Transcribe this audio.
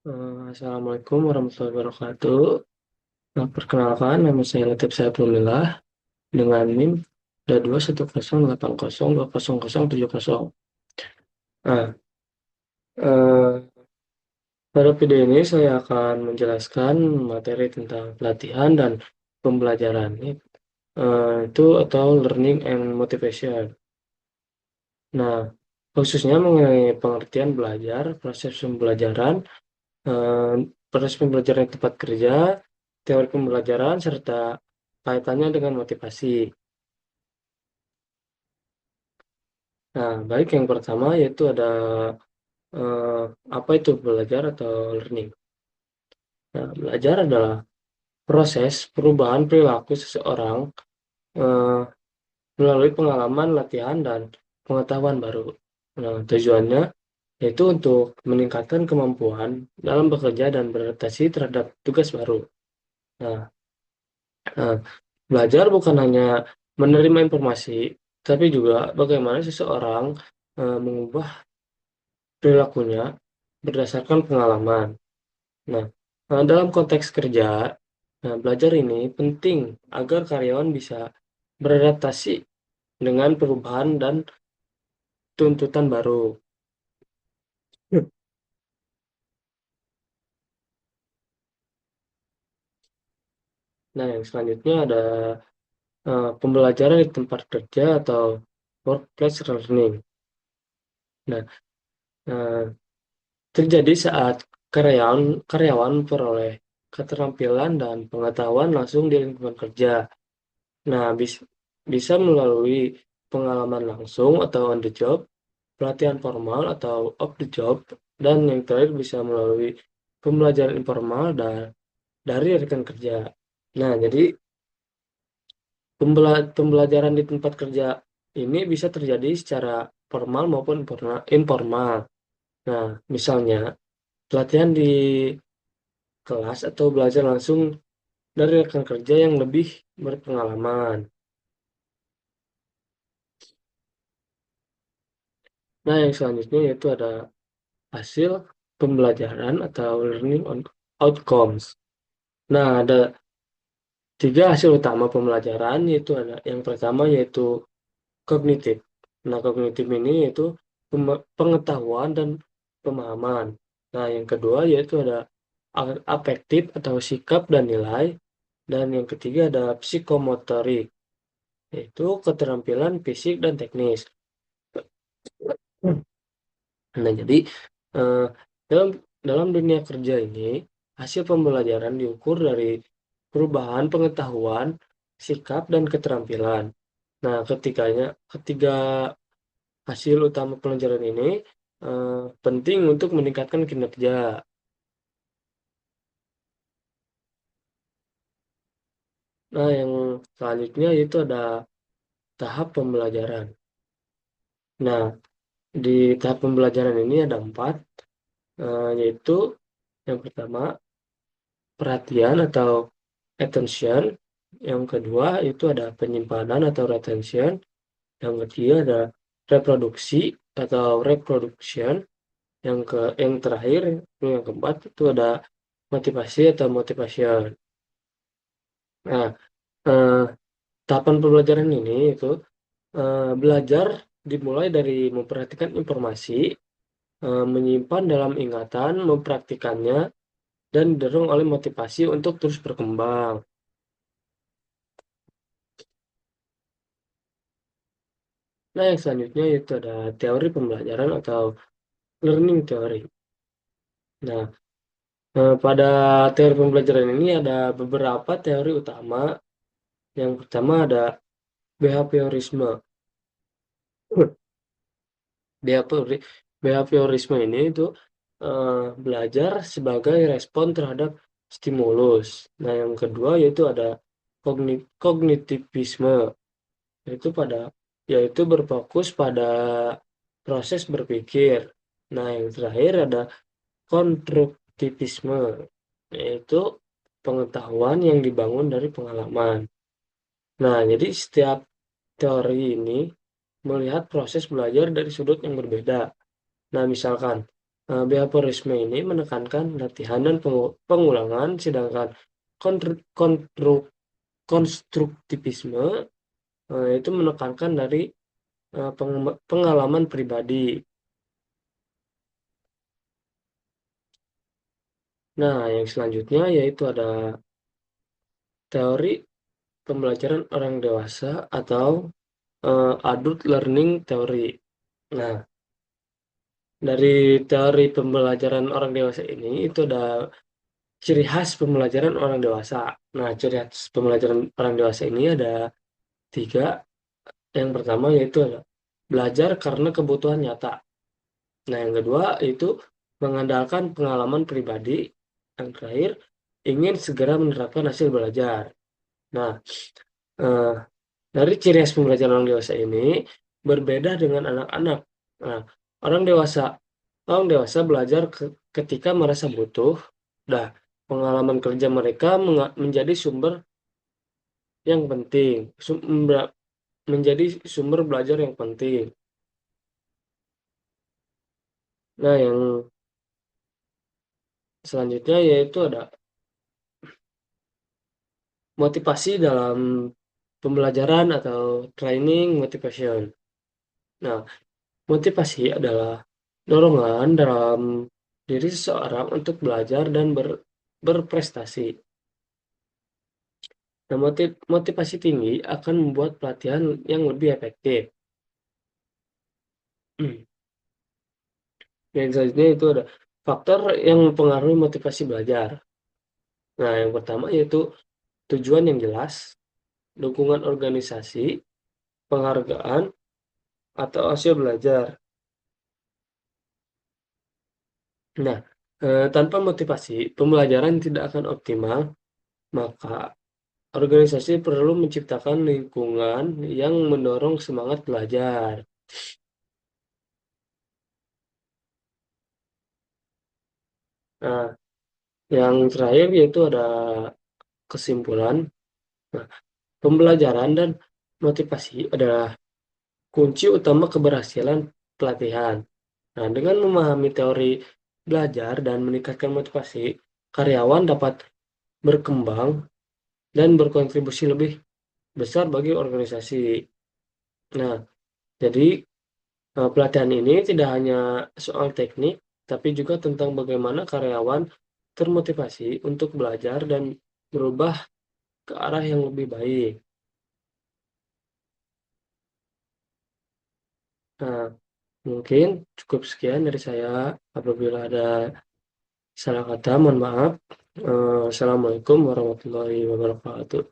Assalamualaikum warahmatullahi wabarakatuh. Perkenalkan, nama saya Latif Saifulillah dengan NIM D21080200070. Nah, eh, pada video ini saya akan menjelaskan materi tentang pelatihan dan pembelajaran itu atau learning and motivation. Nah, khususnya mengenai pengertian belajar, proses pembelajaran, eh, proses pembelajaran di tempat kerja, teori pembelajaran, serta kaitannya dengan motivasi. Nah, baik yang pertama yaitu ada eh, apa itu belajar atau learning. Nah, belajar adalah proses perubahan perilaku seseorang eh, melalui pengalaman, latihan, dan pengetahuan baru. Nah, tujuannya yaitu untuk meningkatkan kemampuan dalam bekerja dan beradaptasi terhadap tugas baru. Nah, Nah, belajar bukan hanya menerima informasi, tapi juga bagaimana seseorang mengubah perilakunya berdasarkan pengalaman. Nah, dalam konteks kerja, belajar ini penting agar karyawan bisa beradaptasi dengan perubahan dan tuntutan baru. Nah, yang selanjutnya ada pembelajaran di tempat kerja atau workplace learning. Nah, eh, terjadi saat karyawan karyawan memperoleh keterampilan dan pengetahuan langsung di lingkungan kerja. Nah, bisa melalui pengalaman langsung atau on the job, pelatihan formal atau off the job, dan yang terakhir bisa melalui pembelajaran informal dari rekan kerja. Nah, jadi pembelajaran di tempat kerja ini bisa terjadi secara formal maupun informal. Nah, misalnya pelatihan di kelas atau belajar langsung dari rekan kerja yang lebih berpengalaman. Nah, yang selanjutnya yaitu ada hasil pembelajaran atau outcomes. Nah, ada tiga hasil utama pembelajaran, yaitu ada yang pertama yaitu kognitif. Nah, kognitif ini yaitu pengetahuan dan pemahaman. Nah, yang kedua yaitu ada afektif atau sikap dan nilai. Dan yang ketiga ada psikomotorik, yaitu keterampilan fisik dan teknis. Nah, jadi eh, dalam dalam dunia kerja ini hasil pembelajaran diukur dari perubahan pengetahuan, sikap dan keterampilan. Nah, ketiga hasil utama pelajaran ini penting untuk meningkatkan kinerja. Nah, yang selanjutnya itu ada tahap pembelajaran. Nah, di tahap pembelajaran ini ada empat, yaitu yang pertama perhatian atau attention. Yang kedua itu ada penyimpanan atau retention. Yang ketiga ada reproduksi atau reproduction. Yang terakhir, yang keempat itu ada motivasi atau motivation. Nah, eh, tahapan pembelajaran ini itu belajar dimulai dari memperhatikan informasi, menyimpan dalam ingatan, mempraktikannya, dan didorong oleh motivasi untuk terus berkembang. Nah, yang selanjutnya itu ada teori pembelajaran atau learning theory. Nah, pada teori pembelajaran ini ada beberapa teori utama. Yang pertama ada behaviorisme. Behaviori- Behaviorisme ini itu belajar sebagai respon terhadap stimulus. Nah, yang kedua yaitu ada kognitivisme, yaitu yaitu berfokus pada proses berpikir. Nah, yang terakhir ada konstruktivisme, yaitu pengetahuan yang dibangun dari pengalaman. Nah, jadi setiap teori ini melihat proses belajar dari sudut yang berbeda. Nah, misalkan Behaviorisme ini menekankan latihan dan pengulangan, sedangkan konstruktivisme itu menekankan dari pengalaman pribadi. Nah, yang selanjutnya yaitu ada teori pembelajaran orang dewasa atau adult learning theory. Nah, dari teori pembelajaran orang dewasa ini itu ada ciri khas pembelajaran orang dewasa. Nah, ciri khas pembelajaran orang dewasa ini ada tiga. Yang pertama yaitu adalah belajar karena kebutuhan nyata. Nah, yang kedua itu mengandalkan pengalaman pribadi. Yang terakhir, ingin segera menerapkan hasil belajar. Nah, eh, dari ciri khas pembelajaran orang dewasa ini berbeda dengan anak-anak. Nah, orang dewasa, orang dewasa belajar ketika merasa butuh. Nah, pengalaman kerja mereka menjadi sumber yang penting, menjadi sumber belajar yang penting. Nah, yang selanjutnya yaitu ada motivasi dalam pembelajaran atau training motivation. Nah, motivasi adalah dorongan dalam diri seseorang untuk belajar dan berprestasi. Nah, motivasi tinggi akan membuat pelatihan yang lebih efektif. Yang selanjutnya itu ada faktor yang mempengaruhi motivasi belajar. Nah, yang pertama yaitu tujuan yang jelas, dukungan organisasi, penghargaan, atau hasil belajar. Nah, tanpa motivasi, pembelajaran tidak akan optimal, maka organisasi perlu menciptakan lingkungan yang mendorong semangat belajar. Nah, yang terakhir yaitu ada kesimpulan. Nah, pembelajaran dan motivasi adalah kunci utama keberhasilan pelatihan. Nah, dengan memahami teori belajar dan meningkatkan motivasi, karyawan dapat berkembang dan berkontribusi lebih besar bagi organisasi. Nah, jadi pelatihan ini tidak hanya soal teknik, tapi juga tentang bagaimana karyawan termotivasi untuk belajar dan berubah ke arah yang lebih baik. Nah, mungkin cukup sekian dari saya. Apabila ada salah kata, mohon maaf. Assalamualaikum warahmatullahi wabarakatuh.